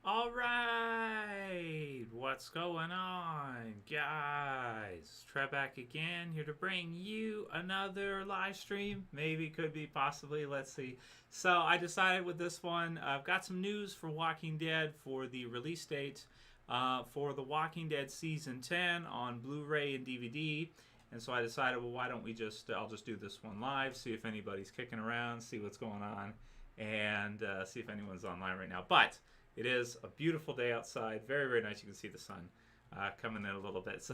All right, what's going on, guys? Trev back again, here to bring you another live stream. Maybe, could be, possibly. Let's see. So I decided with this one, I've got some news for Walking Dead for the release date for The Walking Dead Season 10 on Blu-ray and DVD. And so I decided, well, why don't we I'll just do this one live, see if anybody's kicking around, see what's going on, and see if anyone's online right now. But it is a beautiful day outside. Very, very nice. You can see the sun coming in a little bit. So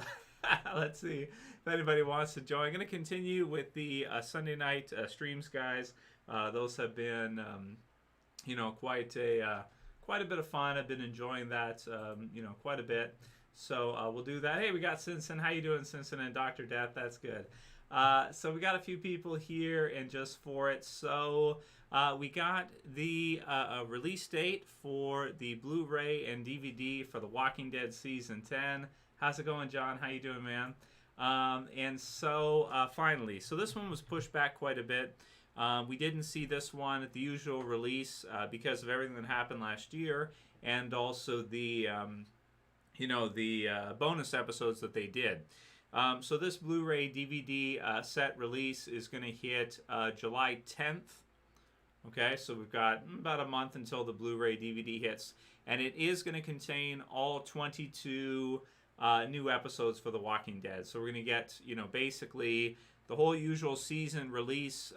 let's see if anybody wants to join. I'm going to continue with the Sunday night streams, guys. Those have been, quite a bit of fun. I've been enjoying that, quite a bit. So we'll do that. Hey, we got Simpson. How you doing, Simpson and Dr. Death? That's good. So we got a few people here, and just for it. So we got the release date for the Blu-ray and DVD for The Walking Dead Season 10. How's it going, John? How you doing, man? And so finally, so this one was pushed back quite a bit. We didn't see this one at the usual release because of everything that happened last year, and also the bonus episodes that they did. So this Blu-ray DVD set release is going to hit July 10th. Okay, so we've got about a month until the Blu-ray DVD hits, and it is going to contain all 22 new episodes for The Walking Dead. So we're going to get, basically the whole usual season release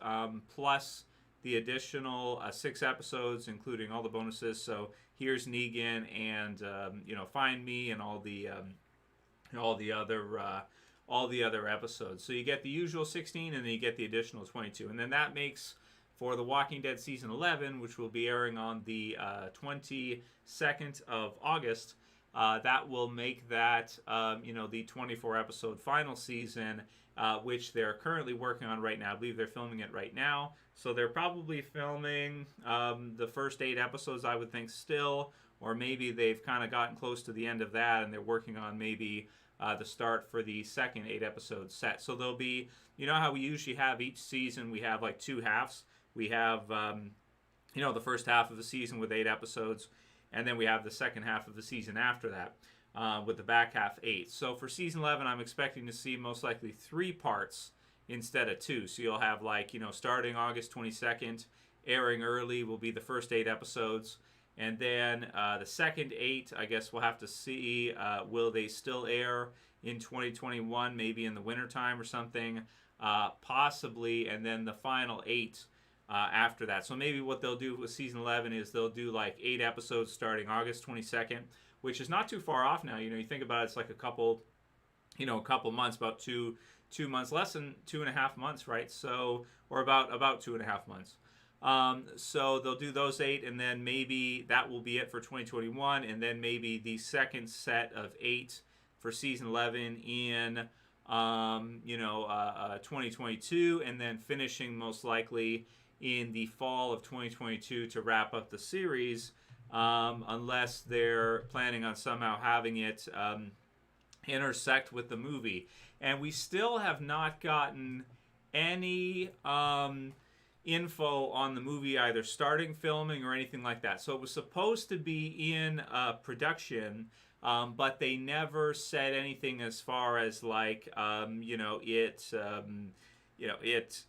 plus the additional 6 episodes, including all the bonuses. So here's Negan and Find Me and all the other episodes. So you get the usual 16, and then you get the additional 22, and then that makes for The Walking Dead Season 11, which will be airing on the 22nd of August. That will make that, the 24-episode final season, which they're currently working on right now. I believe they're filming it right now. So they're probably filming the first 8 episodes, I would think, still. Or maybe they've kind of gotten close to the end of that, and they're working on maybe the start for the second 8-episode set. So there'll be, how we usually have each season, we have like 2 halves. We have, the first half of the season with 8 episodes, and then we have the second half of the season after that with the back half 8. So for season 11, I'm expecting to see most likely 3 parts instead of 2. So you'll have starting August 22nd, airing early will be the first 8 episodes. And then the second 8, I guess we'll have to see, will they still air in 2021, maybe in the wintertime or something, possibly. And then the final 8 after that. So maybe what they'll do with season 11 is they'll do like 8 episodes starting August 22nd, which is not too far off now. You think about it, it's like a couple months, about two months, less than 2.5 months, right? So, or about 2.5 months. So they'll do those 8, and then maybe that will be it for 2021, and then maybe the second set of 8 for season 11 in 2022, and then finishing most likely in the fall of 2022 to wrap up the series, unless they're planning on somehow having it intersect with the movie. And we still have not gotten any info on the movie either starting filming or anything like that. So it was supposed to be in production, but they never said anything as far as like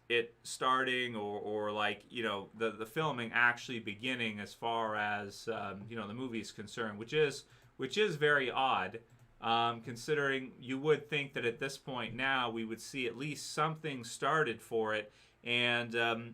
it starting or like the filming actually beginning as far as the movie is concerned, which is very odd. Considering you would think that at this point now we would see at least something started for it. And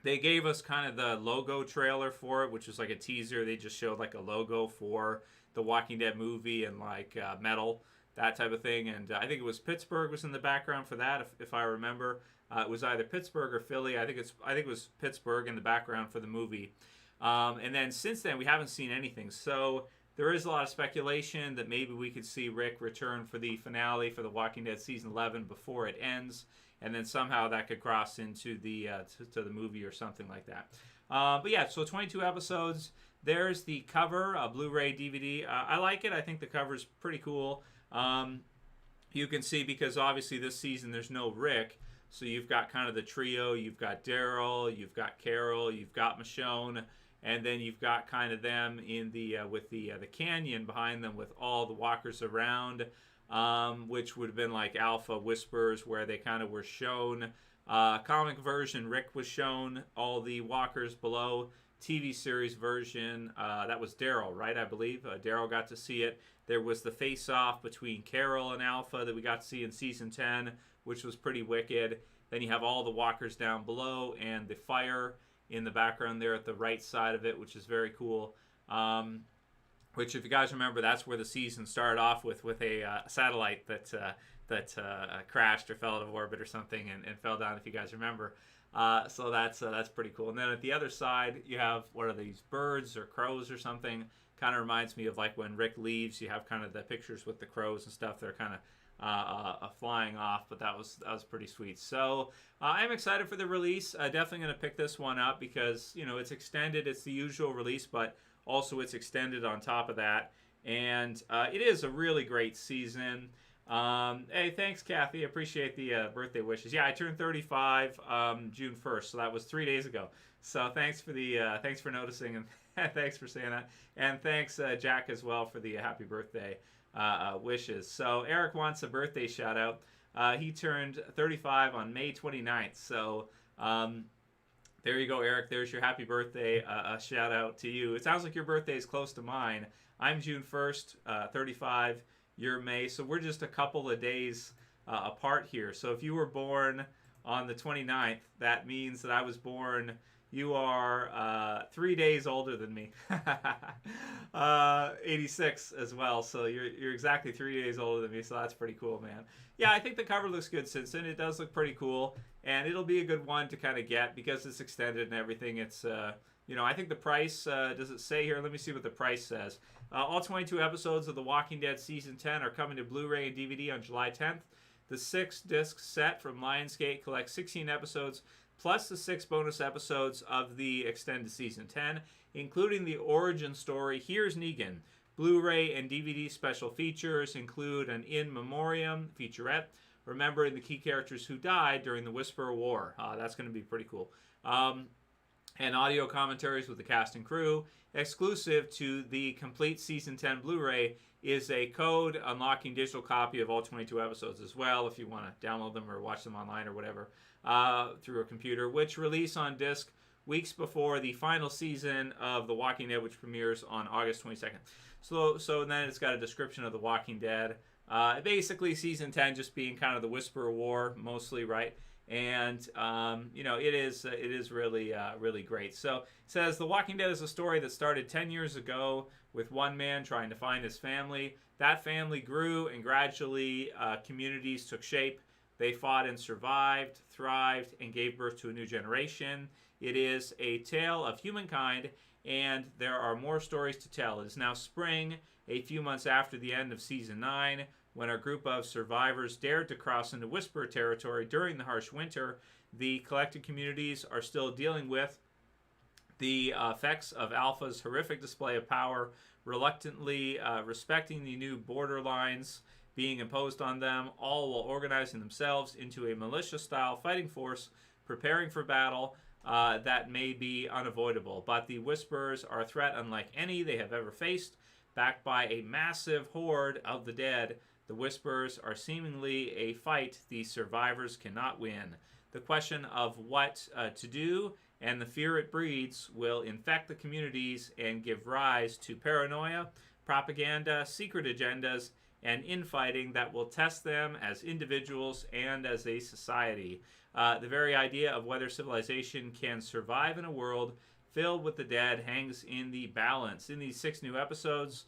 they gave us kind of the logo trailer for it, which was like a teaser. They just showed like a logo for the Walking Dead movie and like metal, that type of thing. And I think it was Pittsburgh was in the background for that, if I remember. It was either Pittsburgh or Philly. I think it was Pittsburgh in the background for the movie. And then since then we haven't seen anything. So there is a lot of speculation that maybe we could see Rick return for the finale for The Walking Dead Season 11 before it ends, and then somehow that could cross into the to the movie or something like that. But yeah, so 22 episodes. There's the cover, Blu-ray DVD. I like it. I think the cover is pretty cool. You can see, because obviously this season there's no Rick, so you've got kind of the trio. You've got Daryl, you've got Carol, you've got Michonne, and then you've got kind of them in the with the canyon behind them with all the walkers around, which would have been like Alpha Whispers, where they kind of were shown. Comic version, Rick was shown all the walkers below. TV series version, that was Daryl, right? I believe Daryl got to see it. There was the face-off between Carol and Alpha that we got to see in season 10, which was pretty wicked. Then you have all the walkers down below and the fire in the background there at the right side of it, which is very cool. Which, if you guys remember, that's where the season started off with a satellite that crashed or fell out of orbit or something and fell down, if you guys remember. So that's pretty cool. And then at the other side, you have, what are these, birds or crows or something? Kind of reminds me of like when Rick leaves, you have kind of the pictures with the crows and stuff. They're kind of flying off, but that was pretty sweet. So I'm excited for the release. Definitely going to pick this one up because, you know, it's extended. It's the usual release, but also it's extended on top of that. And it is a really great season. Hey, thanks, Kathy. I appreciate the birthday wishes. Yeah, I turned 35 June 1st, so that was 3 days ago. So thanks for noticing, and thanks for saying that. And thanks, Jack, as well, for the happy birthday wishes. So Eric wants a birthday shout out. He turned 35 on May 29th. So there you go, Eric. There's your happy birthday shout out to you. It sounds like your birthday is close to mine. I'm June 1st, 35. You're May, so we're just a couple of days apart here. So if you were born on the 29th, that means that I was born, you are 3 days older than me. 86 as well, so you're exactly 3 days older than me, so that's pretty cool, man. Yeah, I think the cover looks good, Simpson. It does look pretty cool, and it'll be a good one to kind of get because it's extended and everything. It's you know, I think the price, does it say here? Let me see what the price says. All 22 episodes of The Walking Dead Season 10 are coming to Blu-ray and DVD on July 10th. The 6-disc set from Lionsgate collects 16 episodes, plus the 6 bonus episodes of the extended Season 10, including the origin story, Here's Negan. Blu-ray and DVD special features include an In Memoriam featurette, remembering the key characters who died during the Whisper War. That's going to be pretty cool. And audio commentaries with the cast and crew. Exclusive to the complete Season 10 Blu-ray is a code unlocking digital copy of all 22 episodes as well, if you want to download them or watch them online or whatever through a computer, which release on disc weeks before the final season of The Walking Dead, which premieres on August 22nd. So then it's got a description of The Walking Dead. Basically, Season 10 just being kind of the Whisper War, mostly, right? And you know, it is really really great. So it says The Walking Dead is a story that started 10 years ago with one man trying to find his family. That family grew, and gradually communities took shape. They fought and survived, thrived, and gave birth to a new generation. It is a tale of humankind, and there are more stories to tell. It is now spring, a few months after the end of Season 9, when a group of survivors dared to cross into Whisper territory during the harsh winter. The collected communities are still dealing with the effects of Alpha's horrific display of power, reluctantly respecting the new border lines being imposed on them, all while organizing themselves into a militia-style fighting force, preparing for battle that may be unavoidable. But the Whisperers are a threat unlike any they have ever faced. Backed by a massive horde of the dead, the Whisperers are seemingly a fight the survivors cannot win. The question of what to do and the fear it breeds will infect the communities and give rise to paranoia, propaganda, secret agendas, and infighting that will test them as individuals and as a society. The very idea of whether civilization can survive in a world filled with the dead hangs in the balance. In these 6 new episodes,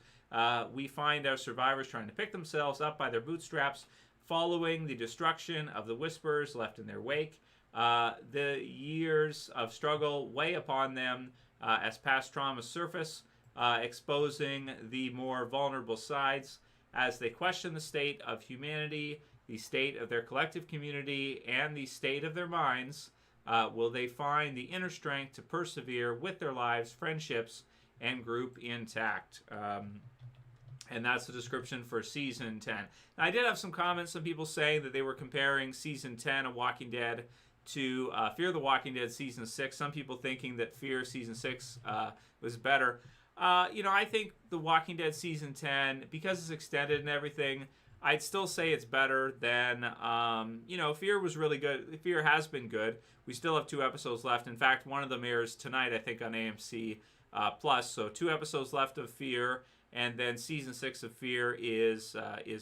we find our survivors trying to pick themselves up by their bootstraps, following the destruction of the Whisperers left in their wake. The years of struggle weigh upon them as past traumas surface, exposing the more vulnerable sides. As they question the state of humanity, the state of their collective community, and the state of their minds, will they find the inner strength to persevere with their lives, friendships, and group intact. And that's the description for Season 10. Now, I did have some comments, some people saying that they were comparing Season 10 of Walking Dead to Fear the Walking Dead Season 6. Some people thinking that Fear Season 6 was better. I think The Walking Dead Season 10, because it's extended and everything, I'd still say it's better than, Fear was really good. Fear has been good. We still have 2 episodes left. In fact, one of them airs tonight, I think, on AMC Plus. So 2 episodes left of Fear, and then Season 6 of Fear is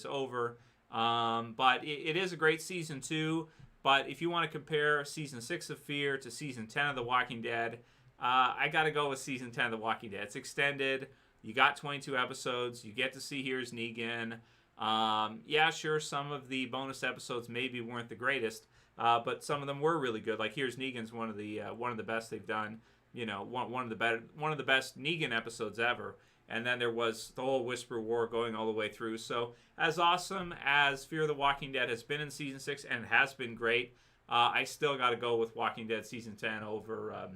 over. But it is a great Season 2. But if you want to compare Season 6 of Fear to Season 10 of The Walking Dead, I got to go with Season 10 of The Walking Dead. It's extended. You got 22 episodes. You get to see Here's Negan. Yeah, sure, some of the bonus episodes maybe weren't the greatest, but some of them were really good. Like Here's Negan's one of the best they've done. One of the best Negan episodes ever. And then there was the whole Whisper War going all the way through. So as awesome as Fear the Walking Dead has been in Season 6 and has been great, I still got to go with Walking Dead Season 10 over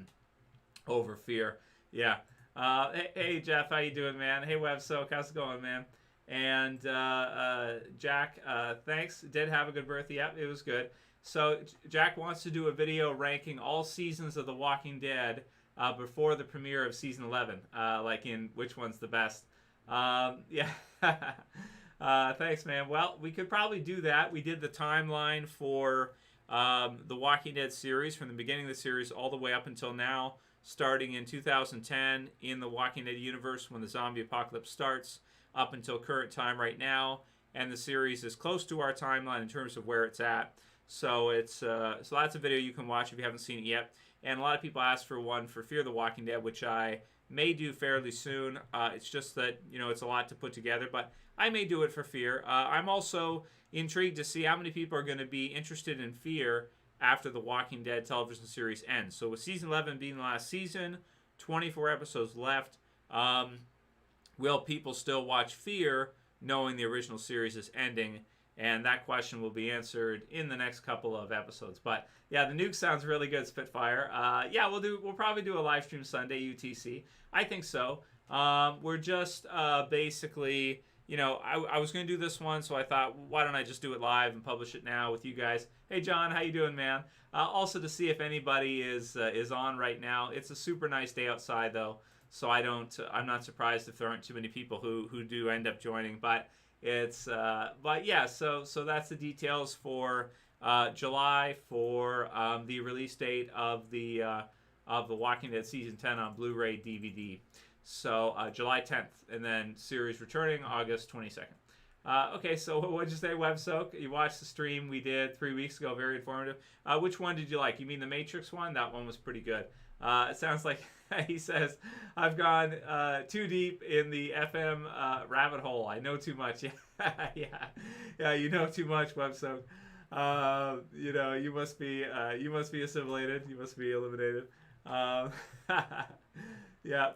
Fear. Yeah. Hey, Jeff, how you doing, man? Hey, WebSoak, how's it going, man? And Jack, thanks. Did have a good birthday. Yep, it was good. So Jack wants to do a video ranking all seasons of The Walking Dead before the premiere of Season 11, like in which one's the best. Yeah. Thanks, man. Well, we could probably do that. We did the timeline for the Walking Dead series from the beginning of the series all the way up until now, starting in 2010 in the Walking Dead universe when the zombie apocalypse starts, up until current time right now, and the series is close to our timeline in terms of where it's at. So so that's a video you can watch if you haven't seen it yet. And a lot of people asked for one for Fear the Walking Dead, which I may do fairly soon. It's just that, it's a lot to put together, but I may do it for Fear. I'm also intrigued to see how many people are going to be interested in Fear after the Walking Dead television series ends. So with Season 11 being the last season, 24 episodes left, will people still watch Fear knowing the original series is ending? And that question will be answered in the next couple of episodes. But yeah, the nuke sounds really good, Spitfire. Yeah, we'll probably do a live stream Sunday, UTC. I think so. We're just basically, I was going to do this one, so I thought, why don't I just do it live and publish it now with you guys? Hey, John, how you doing, man? Also to see if anybody is on right now. It's a super nice day outside, though, so I'm not surprised if there aren't too many people who do end up joining. But but yeah, so that's the details for July for the release date of the Walking Dead Season 10 on Blu-ray DVD. So July 10th, and then series returning August 22nd. Okay, so what'd you say, WebSoak? You watched the stream we did 3 weeks ago, very informative. Which one did you like? You mean the Matrix one? That one was pretty good. It sounds like he says, I've gone too deep in the FM rabbit hole. I know too much. Yeah, you know too much, WebSoak. You must be assimilated. You must be eliminated. Yeah.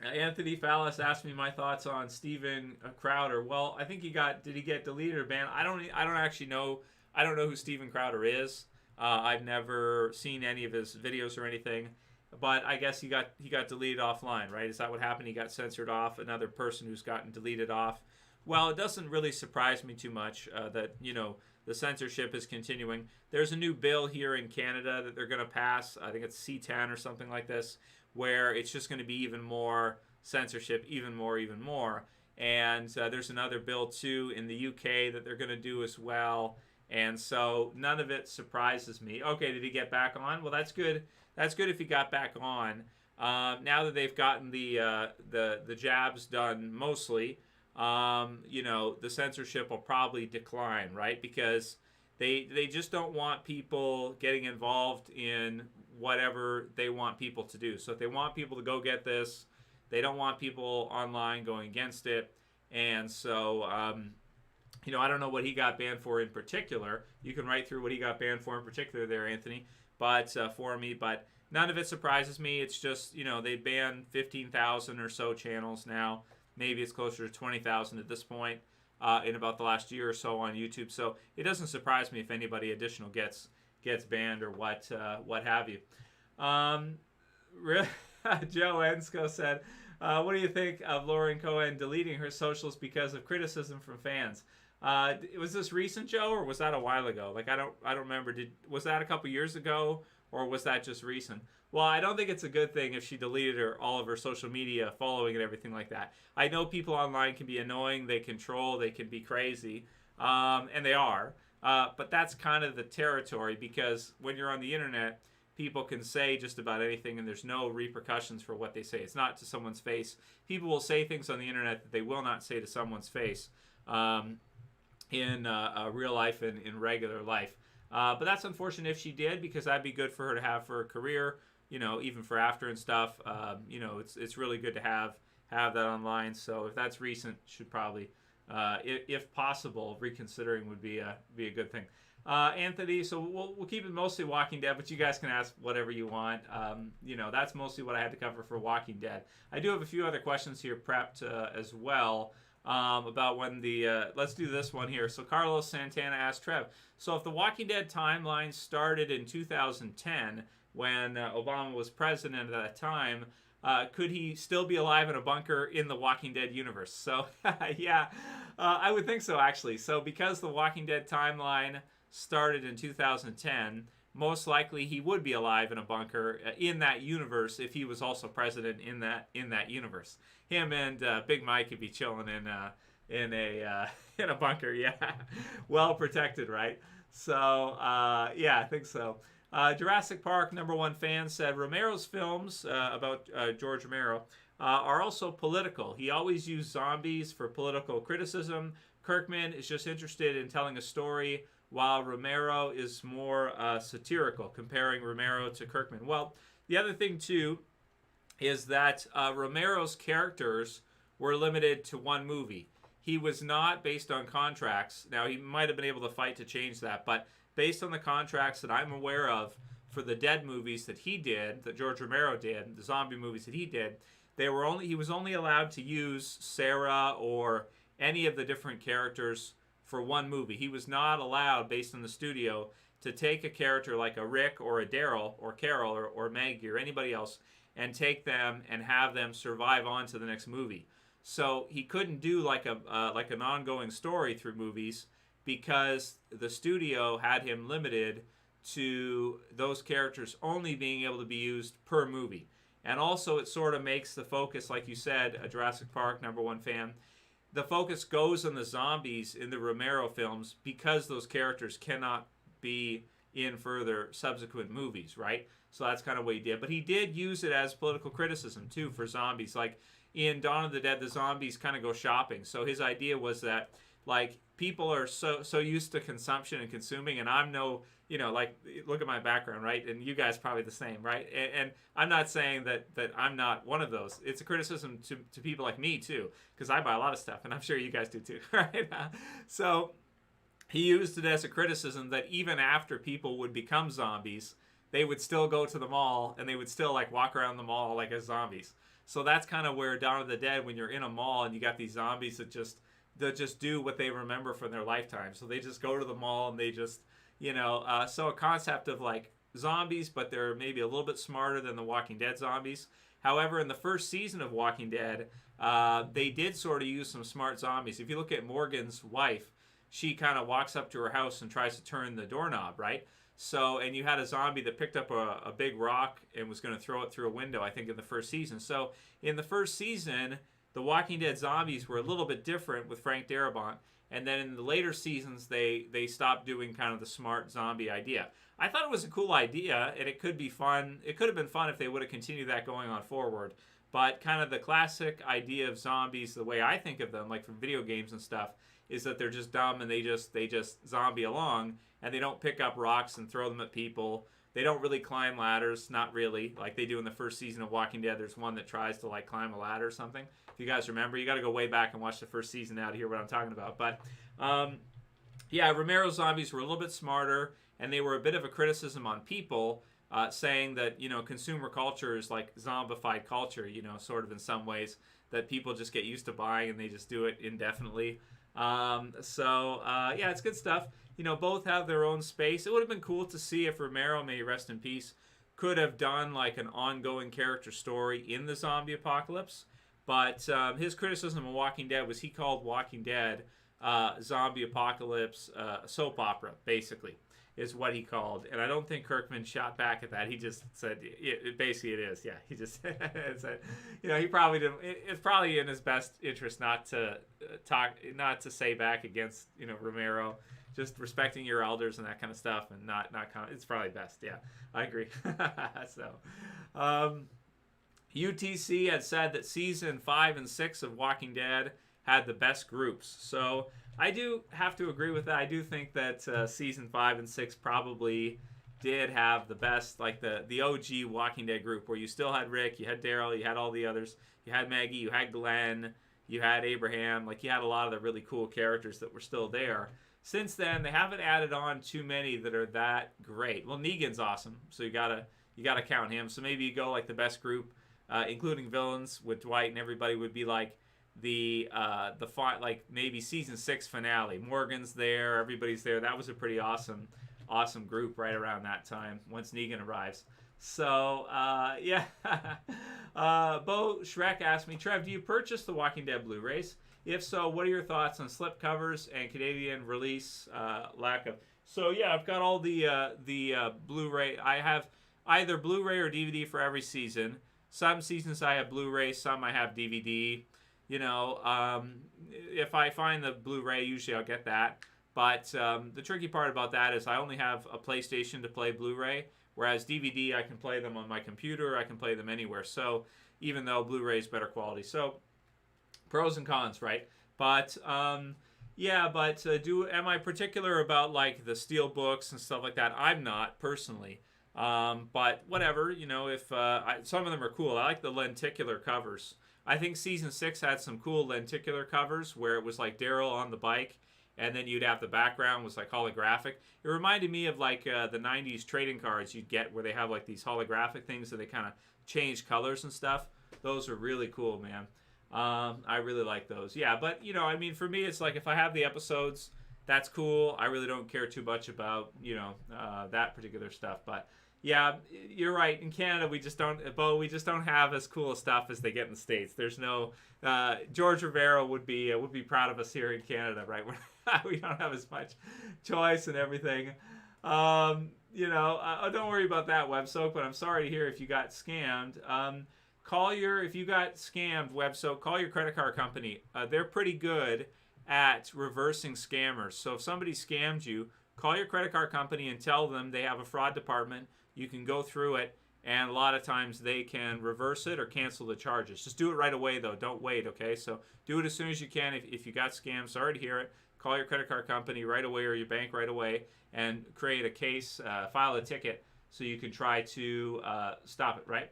Anthony Fallis asked me my thoughts on Steven Crowder. Well, I think did he get deleted or banned? I don't actually know. I don't know who Steven Crowder is. I've never seen any of his videos or anything, but I guess he got deleted offline, right? Is that what happened? He got censored off. Another person who's gotten deleted off. Well, it doesn't really surprise me too much that the censorship is continuing. There's a new bill here in Canada that they're going to pass. I think it's C10 or something like this, where it's just going to be even more censorship, even more. And there's another bill too in the UK that they're going to do as well. And so none of it surprises me. Okay, did he get back on? Well, that's good. That's good if he got back on. Now that they've gotten the jabs done mostly, the censorship will probably decline, right? Because they just don't want people getting involved in whatever they want people to do. So if they want people to go get this, they don't want people online going against it. And so I don't know what he got banned for in particular. You can write through what he got banned for in particular there, Anthony, but for me. But none of it surprises me. It's just, they banned 15,000 or so channels now. Maybe it's closer to 20,000 at this point in about the last year or so on YouTube. So it doesn't surprise me if anybody additional gets banned or what have you. Joe Ensko said, what do you think of Lauren Cohen deleting her socials because of criticism from fans? Was this recent, Joe, or was that a while ago? Like I don't remember. Was that a couple years ago, or was that just recent? Well, I don't think it's a good thing if she deleted all of her social media following and everything like that. I know people online can be annoying, they control, they can be crazy, and they are. But that's kind of the territory, because when you're on the internet, people can say just about anything and there's no repercussions for what they say. It's not to someone's face. People will say things on the internet that they will not say to someone's face in real life and in regular life. But that's unfortunate if she did, because that'd be good for her to have for a career, even for after and stuff. It's really good to have that online. So if that's recent, should probably, if possible, reconsidering would be a good thing. Anthony, so we'll keep it mostly Walking Dead, but you guys can ask whatever you want. That's mostly what I had to cover for Walking Dead. I do have a few other questions here prepped as well about when let's do this one here. So Carlos Santana asked Trev, so if the Walking Dead timeline started in 2010, when Obama was president at that time, could he still be alive in a bunker in the Walking Dead universe? So, yeah, I would think so, actually. So because the Walking Dead timeline started in 2010, most likely he would be alive in a bunker in that universe if he was also president in that universe. Him and Big Mike could be chilling in a bunker, yeah, well protected, right? So yeah, I think so. Jurassic Park #1 fan said Romero's films about George Romero are also political. He always used zombies for political criticism. Kirkman is just interested in telling a story, while Romero is more satirical, comparing Romero to Kirkman. Well, the other thing, too, is that Romero's characters were limited to one movie. He was not based on contracts. Now, he might have been able to fight to change that, but based on the contracts that I'm aware of for the Dead movies that he did, that George Romero did, the zombie movies that he did, he was only allowed to use Sarah or any of the different characters for one movie. He was not allowed, based on the studio, to take a character like a Rick or a Daryl or Carol or Maggie or anybody else and take them and have them survive on to the next movie. So he couldn't do like an ongoing story through movies, because the studio had him limited to those characters only being able to be used per movie. And also it sort of makes the focus, like you said, a Jurassic Park #1 fan, the focus goes on the zombies in the Romero films because those characters cannot be in further subsequent movies, right? So that's kind of what he did. But he did use it as political criticism, too, for zombies. Like in Dawn of the Dead, the zombies kind of go shopping. So his idea was that, like, people are so used to consumption and consuming, and I'm no, like, look at my background, right? And you guys probably the same, right? And I'm not saying that I'm not one of those. It's a criticism to people like me, too, because I buy a lot of stuff, and I'm sure you guys do, too, right? So he used it as a criticism that even after people would become zombies, they would still go to the mall, and they would still, like, walk around the mall like as zombies. So that's kind of where Dawn of the Dead, when you're in a mall and you got these zombies that just do what they remember from their lifetime. So they just go to the mall and they just, so a concept of like zombies, but they're maybe a little bit smarter than the Walking Dead zombies. However, in the first season of Walking Dead, they did sort of use some smart zombies. If you look at Morgan's wife, she kind of walks up to her house and tries to turn the doorknob, right? So, and you had a zombie that picked up a big rock and was going to throw it through a window, I think, in the first season. So in the first season, the Walking Dead zombies were a little bit different with Frank Darabont, and then in the later seasons, they stopped doing kind of the smart zombie idea. I thought it was a cool idea, and it could be fun. It could have been fun if they would have continued that going on forward. But kind of the classic idea of zombies, the way I think of them, like from video games and stuff, is that they're just dumb and they just zombie along, and they don't pick up rocks and throw them at people. They don't really climb ladders, not really, like they do in the first season of Walking Dead. There's one that tries to like climb a ladder or something. If you guys remember, you got to go way back and watch the first season now to hear what I'm talking about. But yeah, Romero's zombies were a little bit smarter, and they were a bit of a criticism on people, saying that, consumer culture is like zombified culture, sort of in some ways, that people just get used to buying and they just do it indefinitely. Yeah, it's good stuff. Both have their own space. It would have been cool to see if Romero, may he rest in peace, could have done like an ongoing character story in the zombie apocalypse. But his criticism of Walking Dead was he called Walking Dead zombie apocalypse soap opera, basically, is what he called. And I don't think Kirkman shot back at that. He just said, basically it is. Yeah, he just said, he probably didn't. It's probably in his best interest not to say back against, Romero. Just respecting your elders and that kind of stuff, and not it's probably best. Yeah, I agree. So, UTC had said that season 5 and 6 of Walking Dead had the best groups. So I do have to agree with that. I do think that season 5 and 6 probably did have the best, like the OG Walking Dead group, where you still had Rick, you had Daryl, you had all the others, you had Maggie, you had Glenn, you had Abraham. Like, you had a lot of the really cool characters that were still there. Since then, they haven't added on too many that are that great. Well, Negan's awesome, so you gotta count him. So maybe you go like the best group, including villains with Dwight and everybody, would be like the like maybe season 6 finale. Morgan's there, everybody's there. That was a pretty awesome group right around that time once Negan arrives. So yeah, Bo Shrek asked me, Trev, do you purchase the Walking Dead Blu-rays? If so, what are your thoughts on slip covers and Canadian release lack of? So yeah, I've got all the Blu-ray. I have either Blu-ray or DVD for every season. Some seasons I have Blu-ray, some I have DVD. If I find the Blu-ray, usually I'll get that. But the tricky part about that is I only have a PlayStation to play Blu-ray, whereas DVD I can play them on my computer. I can play them anywhere. So even though Blu-ray is better quality, so pros and cons, right? But am I particular about like the steel books and stuff like that? I'm not personally, but whatever. If some of them are cool. I like the lenticular covers. I think season 6 had some cool lenticular covers where it was like Daryl on the bike, and then you'd have the background was like holographic. It reminded me of like the 90s trading cards you'd get where they have like these holographic things that they kind of change colors and stuff. Those are really cool, man. I really like those. Yeah, but for me, it's like if I have the episodes, that's cool. I really don't care too much about that particular stuff. But yeah, you're right. In Canada, we just don't have as cool stuff as they get in the States. There's no George Rivera would be proud of us here in Canada, right? We don't have as much choice and everything. Don't worry about that, WebSoak. But I'm sorry to hear if you got scammed. If you got scammed, WebSoak, call your credit card company. They're pretty good at reversing scammers. So if somebody scammed you, call your credit card company and tell them they have a fraud department. You can go through it, and a lot of times they can reverse it or cancel the charges. Just do it right away, though. Don't wait, okay? So do it as soon as you can. If you got scammed, sorry to hear it. Call your credit card company right away or your bank right away and create a case, file a ticket so you can try to stop it, right?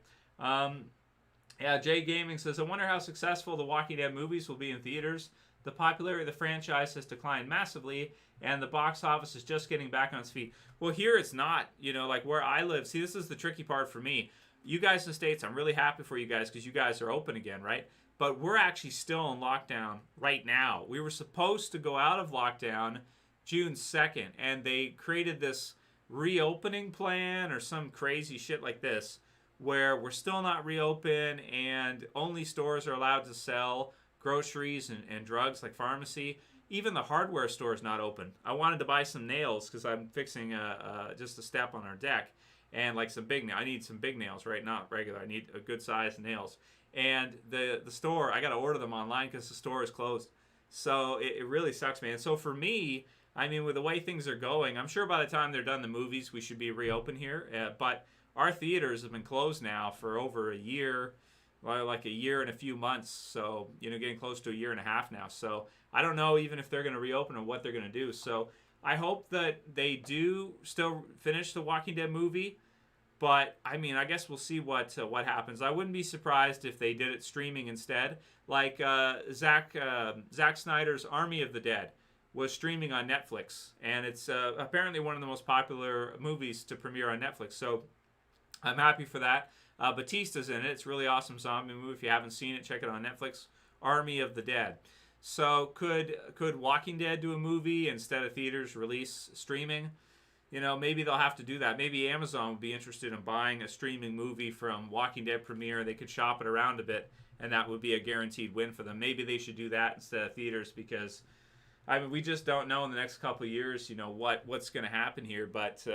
Yeah, Jay Gaming says, I wonder how successful the Walking Dead movies will be in theaters. The popularity of the franchise has declined massively, and the box office is just getting back on its feet. Well, here it's not. Like where I live. See, this is the tricky part for me. You guys in the States, I'm really happy for you guys because you guys are open again, right? But we're actually still in lockdown right now. We were supposed to go out of lockdown June 2nd, and they created this reopening plan or some crazy shit like this, where we're still not reopened and only stores are allowed to sell groceries and drugs like pharmacy. Even the hardware store is not open. I wanted to buy some nails because I'm fixing just a step on our deck, and like some big nails. I need some big nails, right? Not regular. I need a good size nails. And the store, I got to order them online because the store is closed. So it really sucks, man. So for me, with the way things are going, I'm sure by the time they're done the movies, we should be reopened here. But our theaters have been closed now for over a year, like a year and a few months. So, getting close to a year and a half now. So I don't know even if they're going to reopen or what they're going to do. So I hope that they do still finish the Walking Dead movie. But, I guess we'll see what happens. I wouldn't be surprised if they did it streaming instead. Like Zack Snyder's Army of the Dead was streaming on Netflix. And it's apparently one of the most popular movies to premiere on Netflix. So I'm happy for that. Batista's in it. It's a really awesome zombie movie. If you haven't seen it, check it on Netflix. Army of the Dead. So could Walking Dead do a movie instead of theaters release streaming? Maybe they'll have to do that. Maybe Amazon would be interested in buying a streaming movie from Walking Dead premiere. They could shop it around a bit, and that would be a guaranteed win for them. Maybe they should do that instead of theaters because I mean, we just don't know in the next couple of years, what's going to happen here. But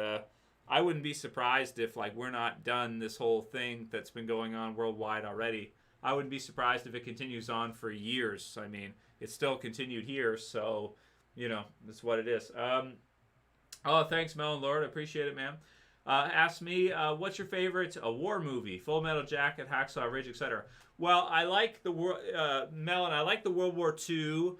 I wouldn't be surprised if, like, we're not done this whole thing that's been going on worldwide already. I wouldn't be surprised if it continues on for years. I mean, it's still continued here, so, that's what it is. Oh, thanks, Mel Lord. I appreciate it, man. Ask me, what's your favorite war movie? Full Metal Jacket, Hacksaw Ridge, etc. Well, I like the Mel, and I like the World War II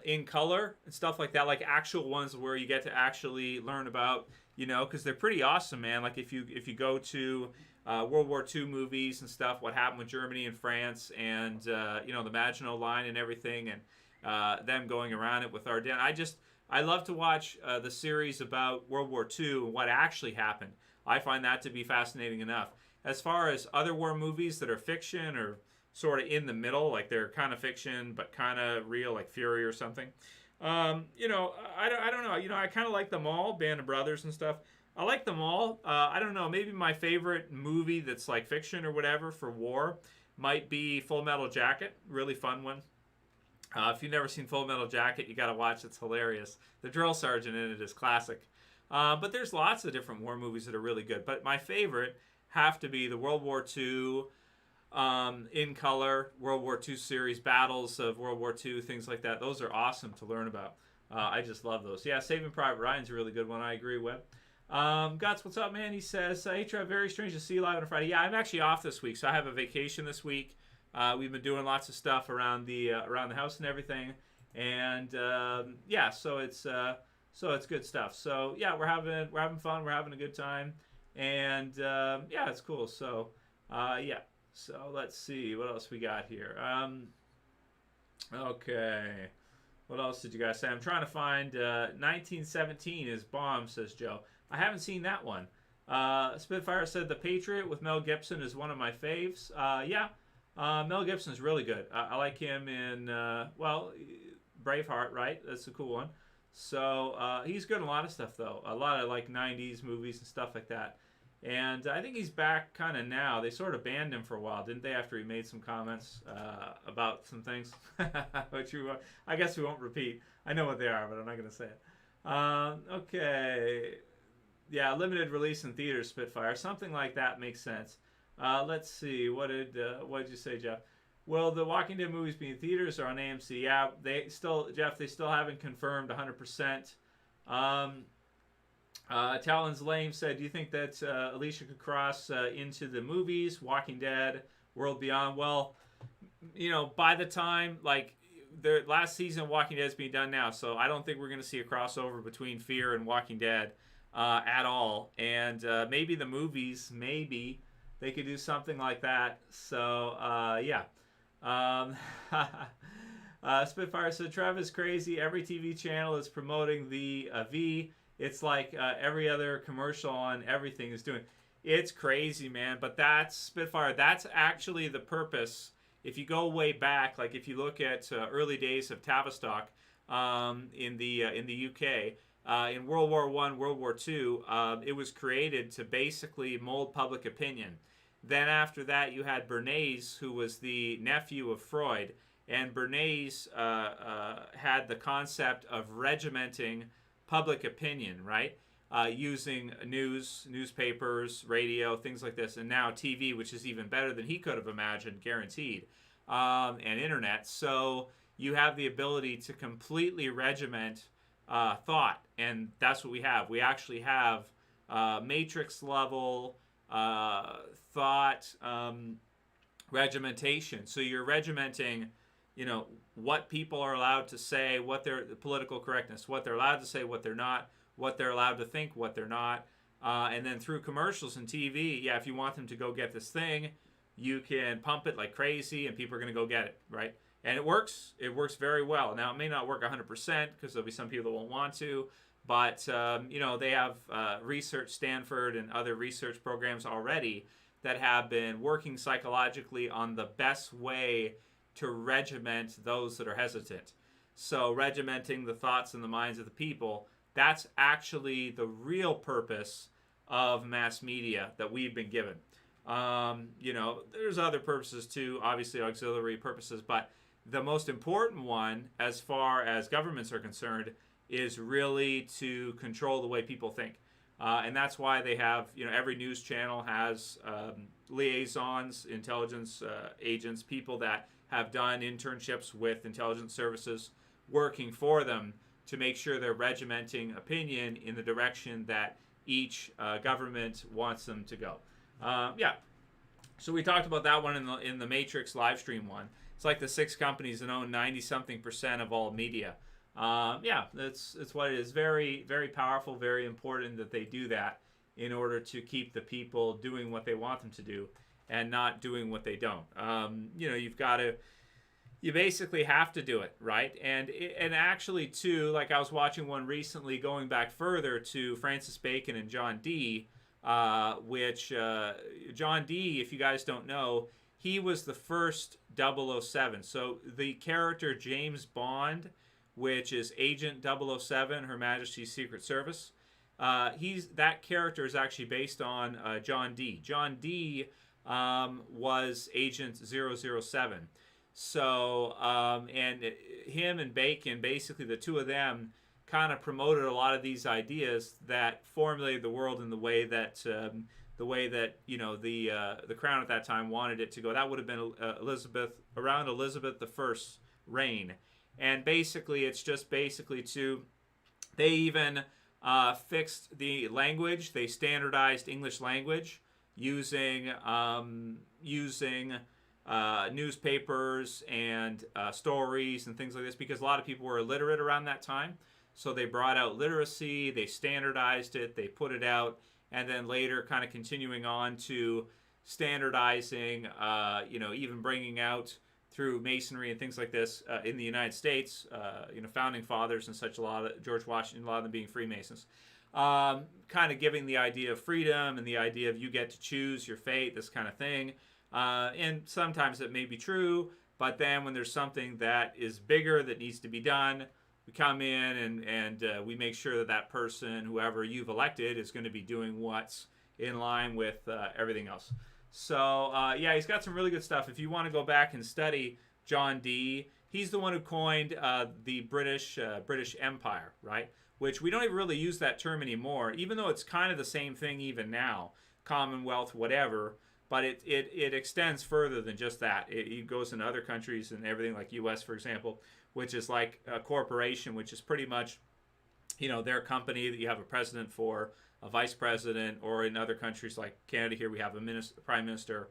in color and stuff like that, like actual ones where you get to actually learn about, because they're pretty awesome, man. Like if you go to World War II movies and stuff, what happened with Germany and France, and the Maginot Line and everything, and them going around it with Ardennes. I love to watch the series about World War II and what actually happened. I find that to be fascinating enough. As far as other war movies that are fiction or sort of in the middle, like they're kind of fiction but kind of real, like Fury or something, I don't know. I kind of like them all, Band of Brothers and stuff. I like them all. I don't know. Maybe my favorite movie that's like fiction or whatever for war might be Full Metal Jacket. Really fun one. If you've never seen Full Metal Jacket, you got to watch. It's hilarious. The drill sergeant in it is classic. But there's lots of different war movies that are really good. But my favorite have to be the World War II in color, World War II series, battles of World War II, things like that. Those are awesome to learn about. I just love those. Yeah, Saving Private Ryan's a really good one. I agree with. Guts, what's up, man? He says, hey, Trev, very strange to see you live on a Friday. Yeah, I'm actually off this week, so I have a vacation this week. We've been doing lots of stuff around the house and everything, and so it's good stuff. So yeah, we're having fun. We're having a good time, and it's cool. So so let's see what else we got here. Okay, what else did you guys say? I'm trying to find 1917 is bomb, says Joe. I haven't seen that one. Spitfire said The Patriot with Mel Gibson is one of my faves. Mel Gibson's really good. I like him in, Braveheart, right? That's a cool one. So he's good in a lot of stuff, though. A lot of, like, 90s movies and stuff like that. And I think he's back kind of now. They sort of banned him for a while, didn't they, after he made some comments about some things? Which I guess we won't repeat. I know what they are, but I'm not going to say it. Okay. Yeah, limited release in theaters, Spitfire. Something like that makes sense. Let's see. What did you say, Jeff? Well, the Walking Dead movies being in theaters are on AMC. Yeah, they still haven't confirmed 100%. Talon's Lame said, do you think that Alicia could cross into the movies, Walking Dead, World Beyond? Well, by the time, like, the last season of Walking Dead is being done now, so I don't think we're going to see a crossover between Fear and Walking Dead at all. And maybe the movies, maybe they could do something like that. So, yeah. Spitfire said, Trev is crazy. Every TV channel is promoting the V. It's like every other commercial on everything is doing. It's crazy, man. But that's Spitfire. That's actually the purpose. If you go way back, like if you look at early days of Tavistock in the UK, in World War I, World War II, it was created to basically mold public opinion. Then after that, you had Bernays, who was the nephew of Freud, and Bernays had the concept of regimenting public opinion, right? Using newspapers, radio, things like this, and now TV, which is even better than he could have imagined, guaranteed, and internet. So you have the ability to completely regiment thought, and that's what we have. We actually have matrix level thought regimentation. So you're regimenting, what people are allowed to say, what their political correctness, what they're allowed to say, what they're not, what they're allowed to think, what they're not. And then through commercials and TV, if you want them to go get this thing, you can pump it like crazy and people are going to go get it, right? And it works. It works very well. Now, it may not work 100% because there'll be some people that won't want to. But, they have research, Stanford and other research programs already that have been working psychologically on the best way to regiment those that are hesitant. So regimenting the thoughts and the minds of the people, that's actually the real purpose of mass media that we've been given. There's other purposes too, obviously auxiliary purposes, but the most important one, as far as governments are concerned, is really to control the way people think. And that's why they have, every news channel has liaisons, intelligence agents, people that have done internships with intelligence services working for them to make sure they're regimenting opinion in the direction that each government wants them to go. Yeah. So we talked about that one in the Matrix live stream one. It's like the 6 companies that own 90-something% of all media. Yeah, it's what it is. Very, very powerful, very important that they do that in order to keep the people doing what they want them to do and not doing what they don't. You basically have to do it, right? And actually, too, like I was watching one recently going back further to Francis Bacon and John Dee, which John Dee, if you guys don't know, he was the first 007. So the character James Bond, which is Agent 007, Her Majesty's Secret Service, that character is actually based on John Dee. John Dee was Agent 007. So, and him and Bacon, basically the two of them, kind of promoted a lot of these ideas that formulated the world in the way that the Crown at that time wanted it to go. That would have been around Elizabeth I's reign, and basically it's just basically they even fixed the language. They standardized English language using newspapers and stories and things like this, because a lot of people were illiterate around that time. So they brought out literacy, they standardized it, they put it out, and then later kind of continuing on to standardizing, even bringing out through masonry and things like this in the United States, founding fathers and such, George Washington, a lot of them being Freemasons. Kind of giving the idea of freedom and the idea of you get to choose your fate, this kind of thing. And sometimes it may be true, but then when there's something that is bigger that needs to be done, we come in and we make sure that person, whoever you've elected, is going to be doing what's in line with everything else. So, yeah, he's got some really good stuff. If you want to go back and study John Dee, he's the one who coined the British Empire, right? Which we don't even really use that term anymore, even though it's kind of the same thing even now, Commonwealth, whatever. But it extends further than just that. It goes into other countries and everything, like U.S., for example, which is like a corporation, which is pretty much, their company that you have a president for, a vice president, or in other countries like Canada here, we have a prime minister,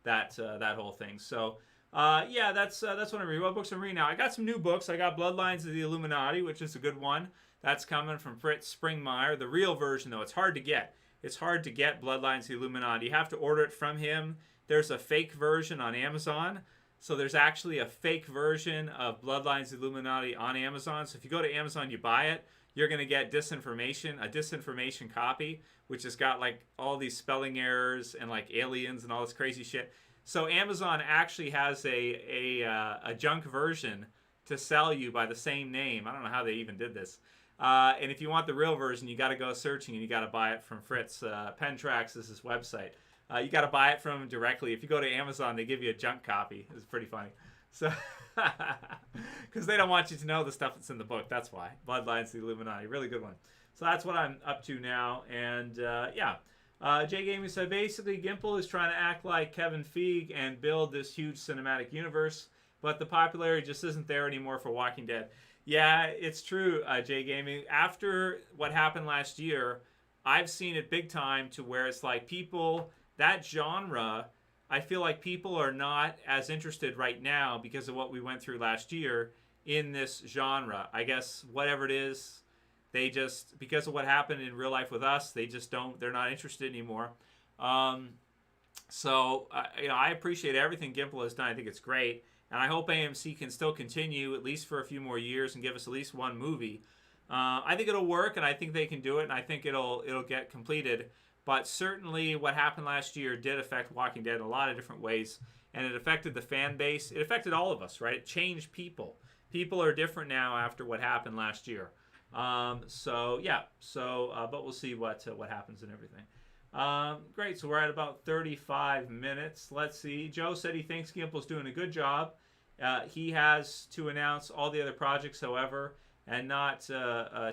that whole thing. So, yeah, that's what I'm reading. What books I'm reading now? I got some new books. I got Bloodlines of the Illuminati, which is a good one. That's coming from Fritz Springmeier. The real version, though, it's hard to get. It's hard to get Bloodlines of the Illuminati. You have to order it from him. There's a fake version on Amazon. So there's actually a fake version of Bloodlines of the Illuminati on Amazon. So if you go to Amazon, you buy it, you're going to get a disinformation copy, which has got like all these spelling errors and like aliens and all this crazy shit. So Amazon actually has a junk version to sell you by the same name. I don't know how they even did this. And if you want the real version, you got to go searching and you got to buy it from Fritz. Pentrax is his website. You got to buy it from him directly. If you go to Amazon, they give you a junk copy. It's pretty funny. So, because they don't want you to know the stuff that's in the book. That's why. Bloodlines of the Illuminati. Really good one. So that's what I'm up to now. And yeah. Jay Gaming said, basically, Gimple is trying to act like Kevin Feige and build this huge cinematic universe, but the popularity just isn't there anymore for Walking Dead. Yeah, it's true, Jay Gaming. After what happened last year, I've seen it big time to where it's like people, that genre, I feel like people are not as interested right now because of what we went through last year in this genre. I guess whatever it is, they just, because of what happened in real life with us, they're not interested anymore. So, I appreciate everything Gimple has done. I think it's great. And I hope AMC can still continue at least for a few more years and give us at least one movie. I think it'll work, and I think they can do it, and I think it'll get completed. But certainly what happened last year did affect Walking Dead in a lot of different ways, and it affected the fan base. It affected all of us, right? It changed people. People are different now after what happened last year. So yeah. But we'll see what happens and everything. Great. So we're at about 35 minutes. Let's see. Joe said he thinks Gimple's doing a good job He has to announce all the other projects, however, and not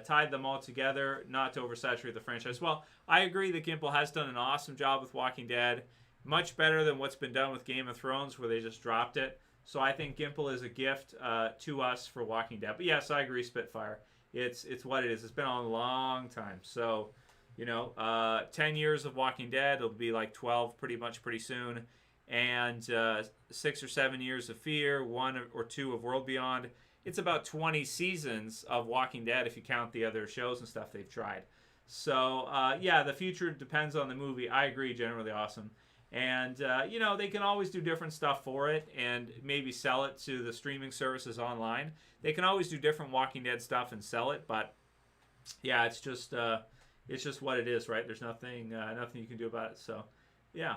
tied them all together, not to oversaturate the franchise. Well, I agree that Gimple has done an awesome job with Walking Dead, much better than what's been done with Game of Thrones, where they just dropped it. So I think Gimple is a gift to us for Walking Dead. But yes, I agree, Spitfire. It's what it is. It's been on a long time. So, 10 years of Walking Dead. It'll be like 12 pretty soon. And 6 or 7 years of Fear, 1 or 2 of World Beyond. It's about 20 seasons of Walking Dead if you count the other shows and stuff they've tried. So, yeah, the future depends on the movie. I agree, generally awesome. And, they can always do different stuff for it and maybe sell it to the streaming services online. They can always do different Walking Dead stuff and sell it, but, yeah, it's just what it is, right? There's nothing you can do about it, so, yeah.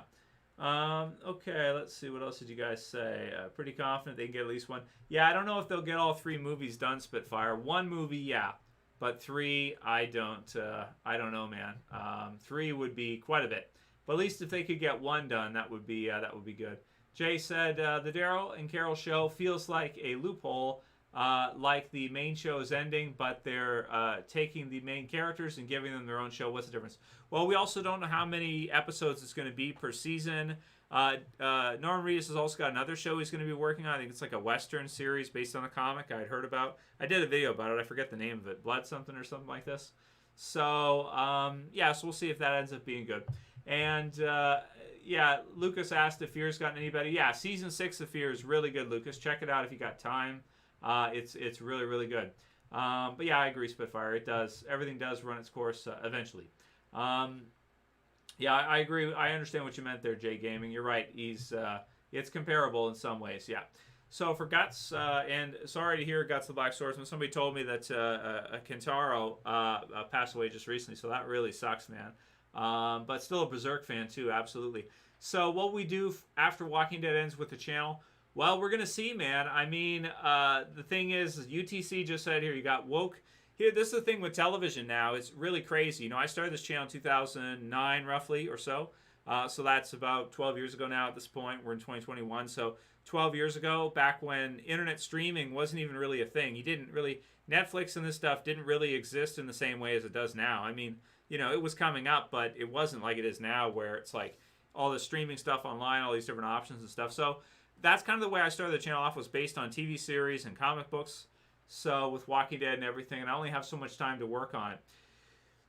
Okay, let's see. What else did you guys say? Pretty confident they can get at least 1. Yeah, I don't know if they'll get all 3 movies done, Spitfire. 1 movie, yeah. But 3, I don't know, man. 3 would be quite a bit. But at least if they could get 1 done, that would be good. Jay said, the Daryl and Carol show feels like a loophole, like the main show is ending, but they're taking the main characters and giving them their own show. What's the difference? Well, we also don't know how many episodes it's going to be per season. Norman Reedus has also got another show he's going to be working on. I think it's like a Western series based on a comic I'd heard about. I did a video about it. I forget the name of it. Blood something or something like this. So, yeah, so we'll see if that ends up being good. And, yeah, Lucas asked if Fear's gotten any better. Yeah, Season 6 of Fear is really good, Lucas. Check it out if you got time. It's really, really good. But, yeah, I agree, Spitfire. It does. Everything does run its course eventually. Yeah, I agree. I understand what you meant there, Jay Gaming. You're right. It's comparable in some ways, yeah. So for Guts, and sorry to hear Guts the Black Swordsman, somebody told me that Kentaro passed away just recently, so that really sucks, man. But still a Berserk fan too, absolutely. So what we do after Walking Dead ends with the channel, well, we're going to see, man. I mean, the thing is, UTC just said here, you got woke. Here, this is the thing with television now. It's really crazy. I started this channel in 2009, roughly, or so. So that's about 12 years ago now at this point. We're in 2021. So 12 years ago, back when internet streaming wasn't even really a thing. Netflix and this stuff didn't really exist in the same way as it does now. I mean, it was coming up, but it wasn't like it is now where it's like all the streaming stuff online, all these different options and stuff. So that's kind of the way I started the channel off, was based on TV series and comic books. So with Walking Dead and everything, and I only have so much time to work on it.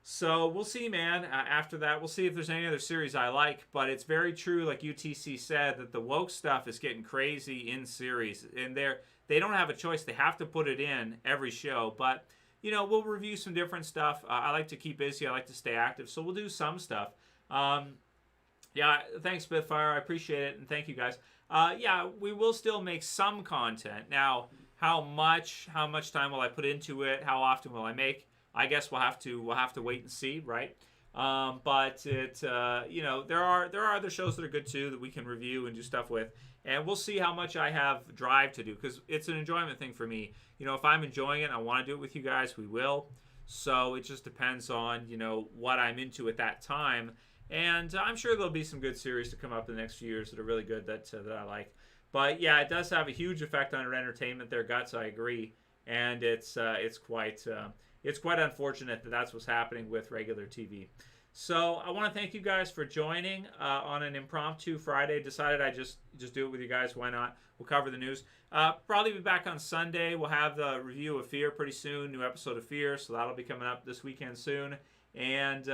So we'll see, man. After that, we'll see if there's any other series I like. But it's very true, like UTC said, that the woke stuff is getting crazy in series. And they don't have a choice. They have to put it in every show. But, we'll review some different stuff. I like to keep busy. I like to stay active. So we'll do some stuff. Yeah, thanks, Spitfire. I appreciate it. And thank you, guys. Yeah, we will still make some content. Now, how much time will I put into it? How often will I make? I guess we'll have to wait and see, right? But it, there are other shows that are good too that we can review and do stuff with, and we'll see how much I have drive to do, because it's an enjoyment thing for me. If I'm enjoying it, and I want to do it with you guys, we will. So it just depends on what I'm into at that time, and I'm sure there'll be some good series to come up in the next few years that are really good that I like. But yeah, it does have a huge effect on our entertainment there, Guts. I agree, and it's quite unfortunate that that's what's happening with regular TV. So I want to thank you guys for joining on an impromptu Friday. Decided I just do it with you guys. Why not? We'll cover the news. Probably be back on Sunday. We'll have the review of Fear pretty soon. New episode of Fear, so that'll be coming up this weekend soon. And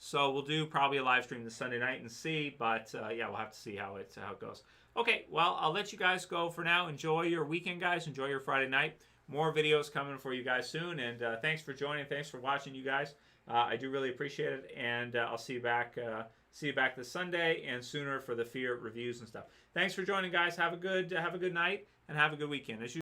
so we'll do probably a live stream this Sunday night and see. But yeah, we'll have to see how it goes. Okay, well, I'll let you guys go for now. Enjoy your weekend, guys. Enjoy your Friday night. More videos coming for you guys soon, and thanks for joining. Thanks for watching, you guys. I do really appreciate it, and I'll see you back this Sunday and sooner for the Fear reviews and stuff. Thanks for joining, guys. Have a good night and have a good weekend. As